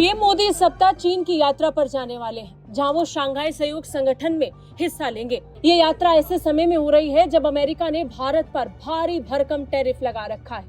PM Modi इस सप्ताह चीन की यात्रा पर जाने वाले हैं, जहां वो शंघाई सहयोग संगठन में हिस्सा लेंगे। ये यात्रा ऐसे समय में हो रही है जब अमेरिका ने भारत पर भारी भरकम टैरिफ लगा रखा है।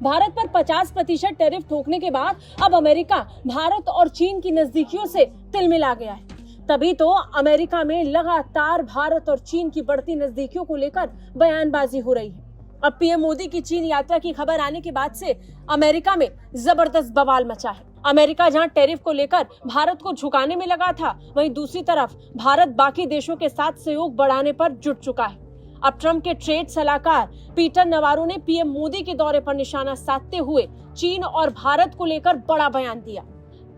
भारत पर 50% टैरिफ ठोकने के बाद अब अमेरिका भारत और चीन की नजदीकियों से तिलमिला गया है। तभी तो अमेरिका में लगातार भारत और चीन की बढ़ती नजदीकियों को लेकर बयानबाजी हो रही है। अब पीएम मोदी की चीन यात्रा की खबर आने के बाद से अमेरिका में जबरदस्त बवाल मचा है। अमेरिका जहां टैरिफ को लेकर भारत को झुकाने में लगा था, वहीं दूसरी तरफ भारत बाकी देशों के साथ सहयोग बढ़ाने पर जुट चुका है। अब ट्रंप के ट्रेड सलाहकार पीटर नवारो ने पीएम मोदी के दौरे पर निशाना साधते हुए चीन और भारत को लेकर बड़ा बयान दिया।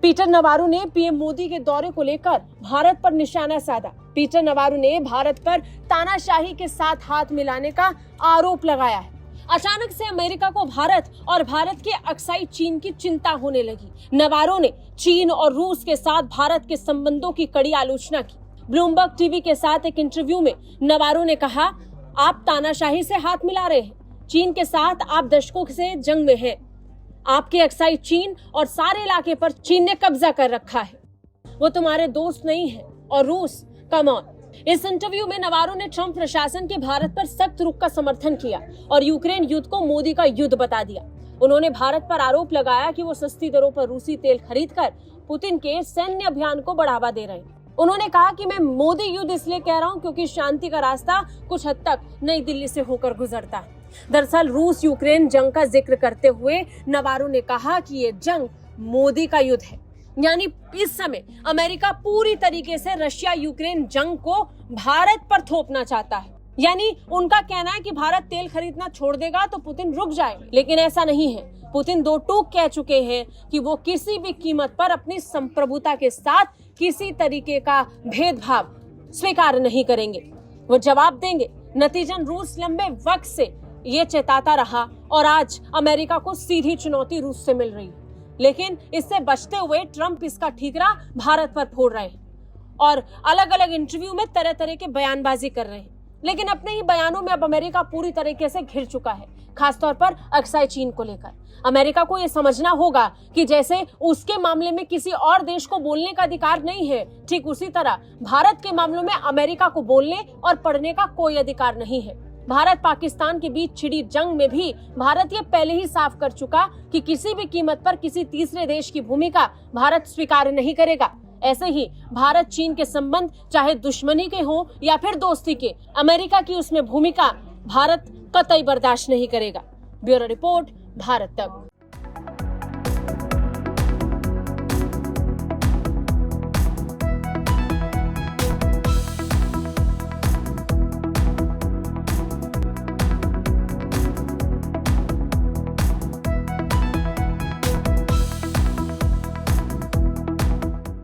पीटर नवारो ने पीएम मोदी के दौरे को लेकर भारत पर निशाना साधा। पीटर नवारो ने भारत पर तानाशाही के साथ हाथ मिलाने का आरोप लगाया है। अचानक से अमेरिका को भारत और भारत के अक्साई चीन की चिंता होने लगी। नवारो ने चीन और रूस के साथ भारत के संबंधों की कड़ी आलोचना की। ब्लूमबर्ग टीवी के साथ एक इंटरव्यू में नवारो ने कहा, आप तानाशाही से हाथ मिला रहे हैं। चीन के साथ आप दशकों से जंग में हैं। आपके अक्साई चीन और सारे इलाके पर चीन ने कब्जा कर रखा है। वो तुम्हारे दोस्त नहीं है। और रूस, कम ऑन। इस इंटरव्यू में नवारो ने ट्रंप प्रशासन के भारत पर सख्त रुख का समर्थन किया और यूक्रेन युद्ध को मोदी का युद्ध बता दिया। उन्होंने भारत पर आरोप लगाया कि वो सस्ती दरों पर रूसी तेल खरीदकर पुतिन के सैन्य अभियान को बढ़ावा दे रहे हैं। उन्होंने कहा कि मैं मोदी युद्ध इसलिए कह रहा हूं क्योंकि शांति का रास्ता कुछ हद तक नई दिल्ली से होकर गुजरता है। दरअसल रूस यूक्रेन जंग का जिक्र करते हुए नवारो ने कहा कि ये जंग मोदी का युद्ध है, यानी इस समय अमेरिका पूरी तरीके से रशिया यूक्रेन जंग को भारत पर थोपना चाहता है। यानी उनका कहना है कि भारत तेल खरीदना छोड़ देगा तो पुतिन रुक जाएगा, लेकिन ऐसा नहीं है। पुतिन दो टूक कह चुके हैं कि वो किसी भी कीमत पर अपनी संप्रभुता के साथ किसी तरीके का भेदभाव स्वीकार नहीं करेंगे। वो जवाब देंगे। नतीजन रूस लंबे वक्त से ये चेताता रहा और आज अमेरिका को सीधी चुनौती रूस से मिल रही है। लेकिन इससे बचते हुए ट्रंप इसका ठीकरा भारत पर फोड़ रहे हैं और अलग अलग इंटरव्यू में तरह तरह के बयानबाजी कर रहे हैं। लेकिन अपने ही बयानों में अब अमेरिका पूरी तरीके से घिर चुका है, खासतौर पर अक्साई चीन को लेकर। अमेरिका को यह समझना होगा कि जैसे उसके मामले में किसी और देश को बोलने का अधिकार नहीं है, ठीक उसी तरह भारत के मामलों में अमेरिका को बोलने और पढ़ने का कोई अधिकार नहीं है। भारत पाकिस्तान के बीच छिड़ी जंग में भी भारत ये पहले ही साफ कर चुका कि किसी भी कीमत पर किसी तीसरे देश की भूमिका भारत स्वीकार नहीं करेगा। ऐसे ही भारत चीन के संबंध चाहे दुश्मनी के हों या फिर दोस्ती के, अमेरिका की उसमें भूमिका भारत कतई बर्दाश्त नहीं करेगा। ब्यूरो रिपोर्ट, भारत तक।